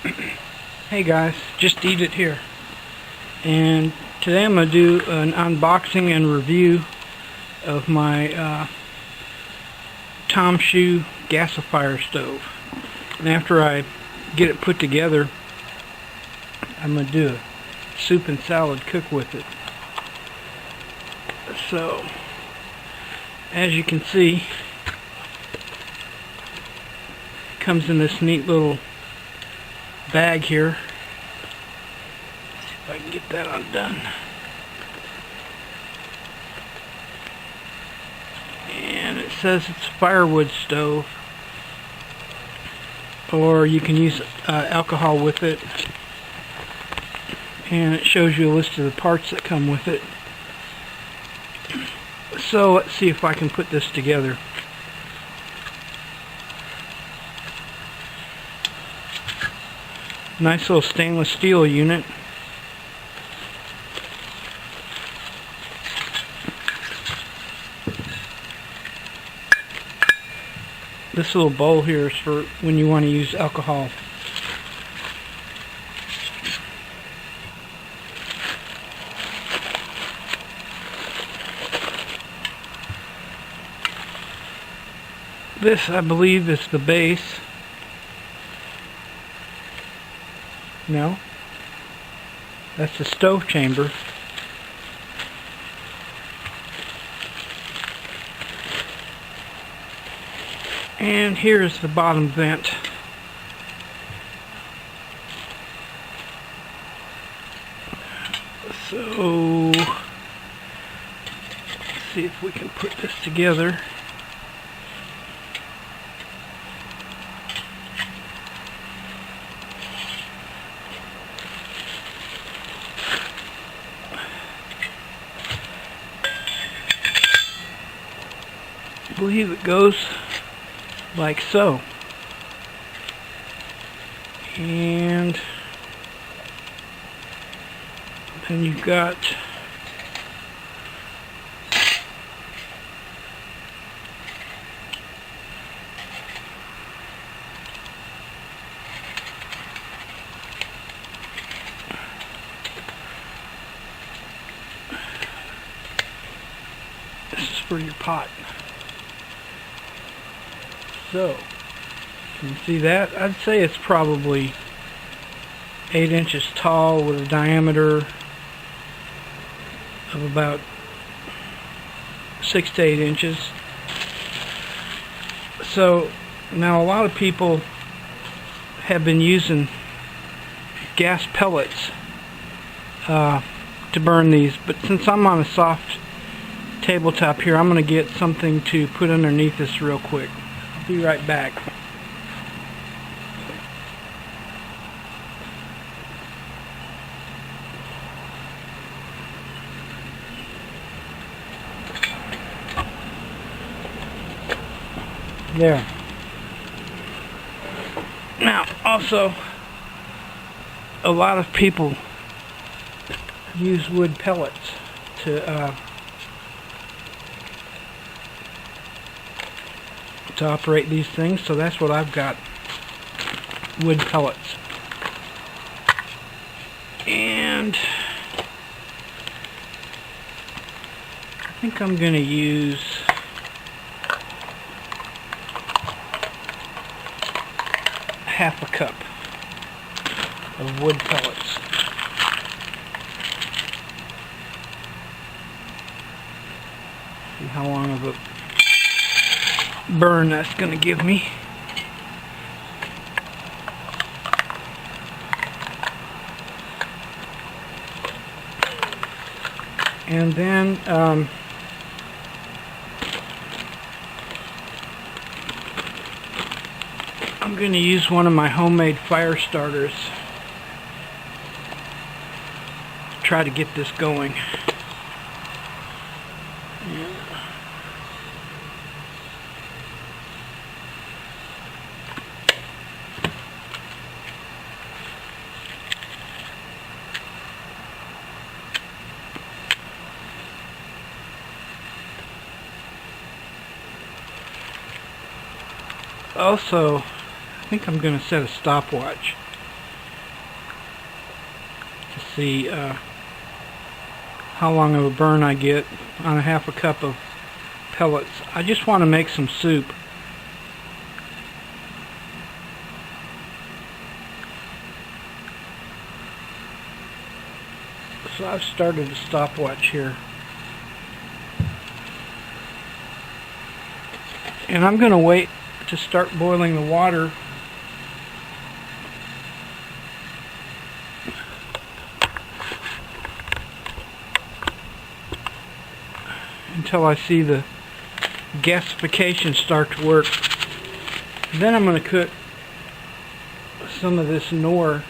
Hey guys, just eat it here. And today I'm going to do an unboxing and review of my TomShoo Gassifier stove. And after I get it put together, I'm going to do a soup and salad cook with it. So, as you can see, it comes in this neat little bag here. Let's see if I can get that undone. And it says it's a firewood stove, or you can use alcohol with it. And it shows you a list of the parts that come with it. So let's see if I can put this together. Nice little stainless steel unit. This little bowl here is for when you want to use alcohol. This, I believe, is the base. No, that's the stove chamber. And here's the bottom vent. So, let's see if we can put this together. I believe it goes like so. And then you've got this is for your pot. So, can you see that? I'd say it's probably 8 inches tall with a diameter of about 6 to 8 inches. So, now a lot of people have been using gas pellets to burn these, but since I'm on a soft tabletop here, I'm going to get something to put underneath this real quick. Be right back. There. Now, also, a lot of people use wood pellets to operate these things, so that's what I've got, wood pellets. And I think I'm going to use half a cup of wood pellets. See how long of a burn that's going to give me. And then I'm going to use one of my homemade fire starters to try to get this going. Also, I think I'm going to set a stopwatch see how long of a burn I get on a half a cup of pellets. I just want to make some soup. So I've started a stopwatch here. And I'm going to wait to start boiling the water until I see the gasification start to work. Then I'm going to cook some of this Nor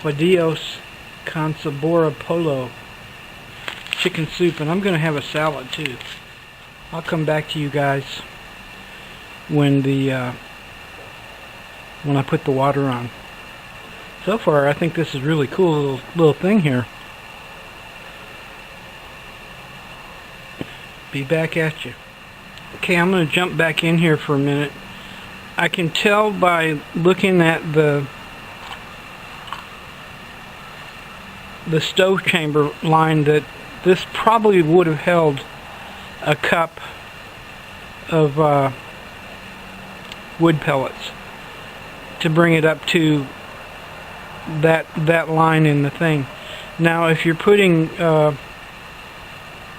Guadios con Sabor Polo chicken soup, and I'm going to have a salad too. I'll come back to you guys when I put the water on. So far, I think this is really cool little thing here. Be back at you. Okay, I'm going to jump back in here for a minute. I can tell by looking at the stove chamber line that this probably would have held a cup of wood pellets to bring it up to that line in the thing. Now, if you're putting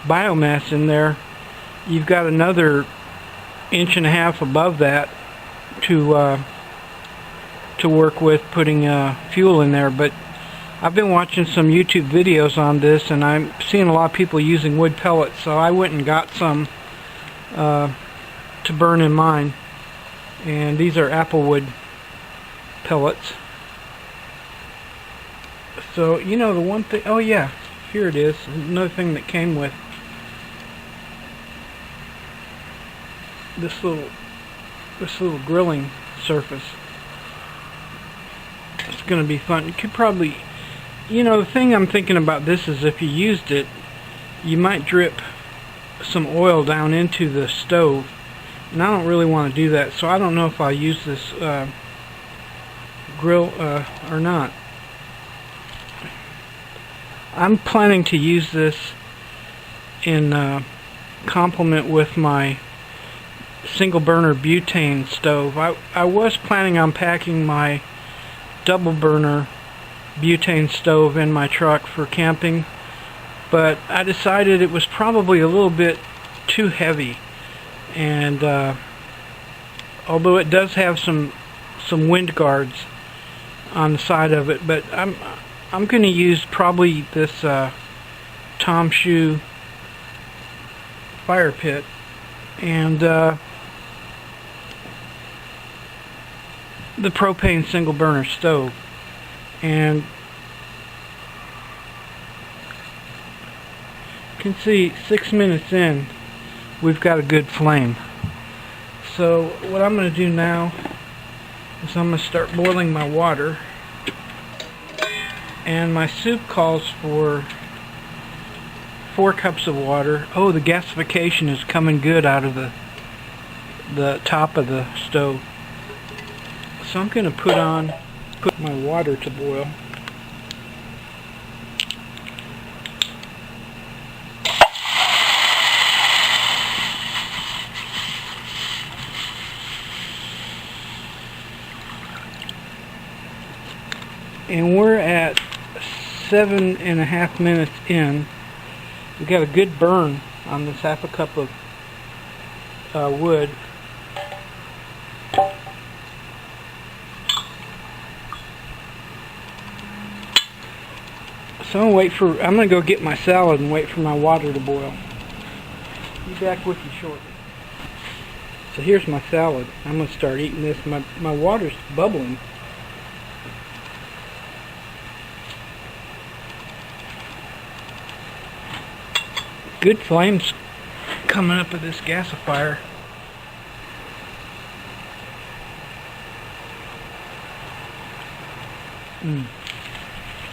biomass in there, you've got another 1.5 inches above that to work with putting fuel in there. But I've been watching some YouTube videos on this, and I'm seeing a lot of people using wood pellets, so I went and got some to burn in mine. And these are Apple Woof Pellets. So, you know, the one thing, oh yeah, here it is, another thing that came with this little grilling surface. It's going to be fun. You could probably, you know, the thing I'm thinking about this is if you used it, you might drip some oil down into the stove, and I don't really want to do that, so I don't know if I'll use this grill or not. I'm planning to use this in complement with my single burner butane stove. I was planning on packing my double burner butane stove in my truck for camping, but I decided it was probably a little bit too heavy, and although it does have some wind guards on the side of it, but I'm going to use probably this TomShoo fire pit and the propane single burner stove. And you can see 6 minutes in, we've got a good flame. So what I'm going to do now is I'm going to start boiling my water. And my soup calls for 4 cups of water. Oh, the gasification is coming good out of the top of the stove. So I'm going to put my water to boil. And we're at 7.5 minutes in. We got a good burn on this half a cup of wood. So I'm gonna go get my salad and wait for my water to boil. Be back with you shortly. So here's my salad. I'm gonna start eating this. My water's bubbling. Good flames coming up with this gasifier.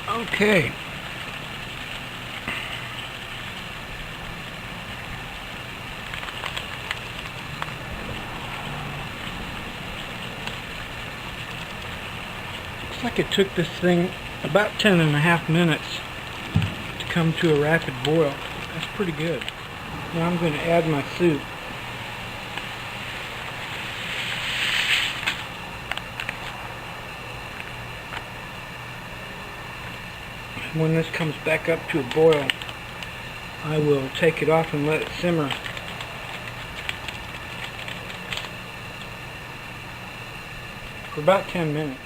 Okay. Looks like it took this thing about 10.5 minutes to come to a rapid boil. That's pretty good. Now I'm going to add my soup. When this comes back up to a boil, I will take it off and let it simmer. For about 10 minutes.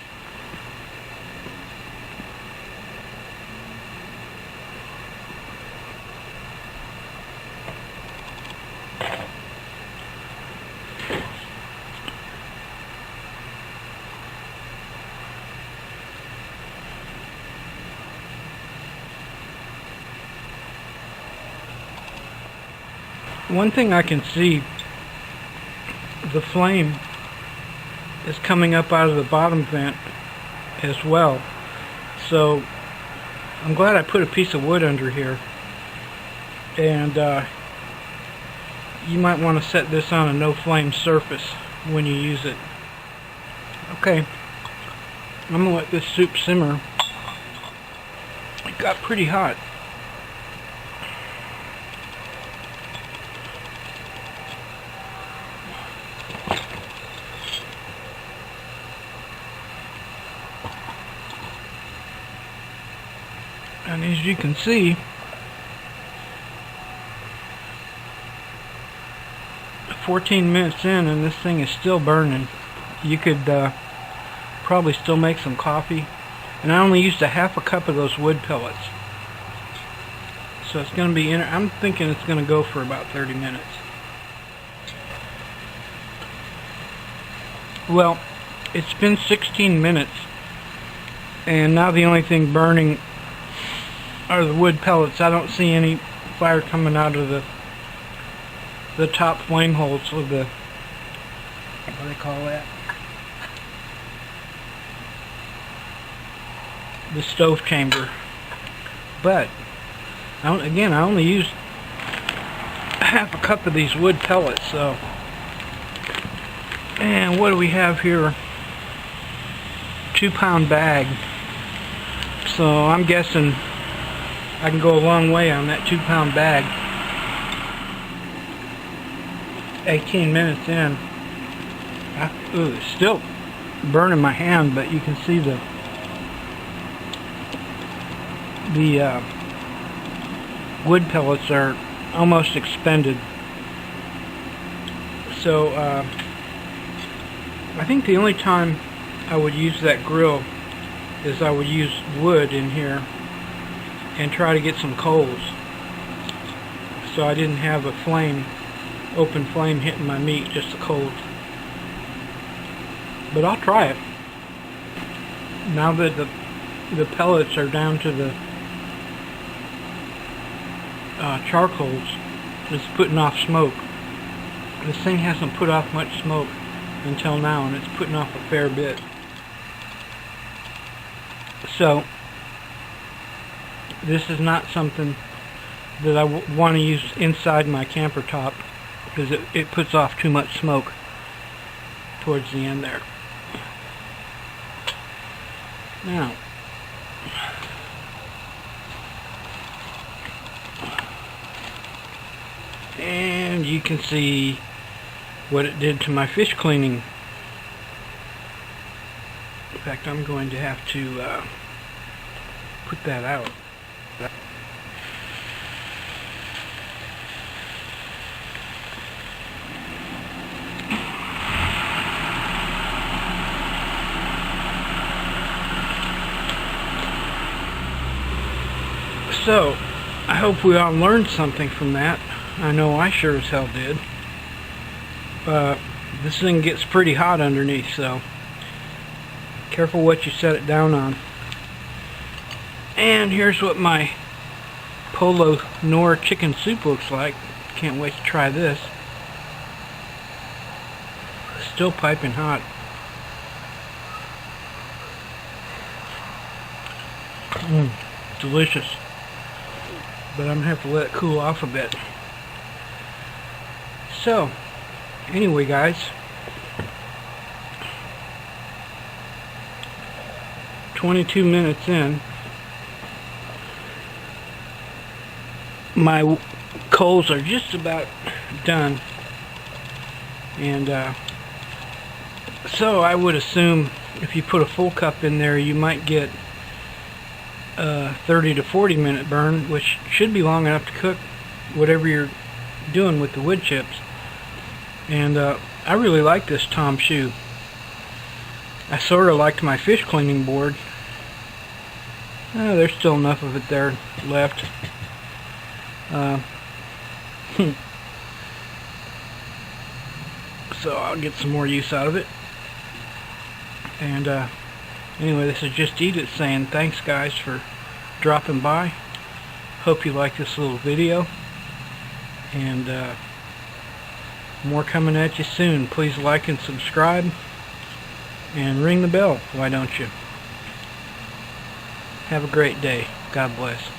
One thing I can see, the flame is coming up out of the bottom vent as well. So I'm glad I put a piece of wood under here. And you might want to set this on a no flame surface when you use it. Okay, I'm going to let this soup simmer. It got pretty hot. And as you can see, 14 minutes in and this thing is still burning. You could probably still make some coffee. And I only used a half a cup of those wood pellets. So it's going to be, I'm thinking it's going to go for about 30 minutes. Well, it's been 16 minutes. And now the only thing burning are the wood pellets. I don't see any fire coming out of the top flame holes of the, what do they call that? The stove chamber. But again, I only used half a cup of these wood pellets. So, and what do we have here? 2-pound bag. So I'm guessing I can go a long way on that 2-pound bag. 18 minutes in. It's still burning my hand, but you can see the wood pellets are almost expended. So I think the only time I would use that grill is I would use wood in here and try to get some coals, so I didn't have a flame, open flame hitting my meat, just the coals. But I'll try it. Now that the pellets are down to the charcoals, it's putting off smoke. This thing hasn't put off much smoke until now, and it's putting off a fair bit. So this is not something that I want to use inside my camper top, because it puts off too much smoke towards the end there. Now, and you can see what it did to my fish cleaning. In fact, I'm going to have to put that out. So, I hope we all learned something from that. I know I sure as hell did. This thing gets pretty hot underneath, so careful what you set it down on. And here's what my Polo Nor chicken soup looks like. Can't wait to try this. Still piping hot. Delicious. But I'm going to have to let it cool off a bit. So, anyway guys, 22 minutes in. My coals are just about done, and so I would assume if you put a full cup in there, you might get a 30 to 40 minute burn, which should be long enough to cook whatever you're doing with the wood chips. And I really like this TomShoo. I sort of liked my fish cleaning board. There's still enough of it there left. So I'll get some more use out of it. And anyway, this is Just Eat It saying thanks guys for dropping by. Hope you like this little video. And more coming at you soon. Please like and subscribe. And ring the bell, why don't you? Have a great day. God bless.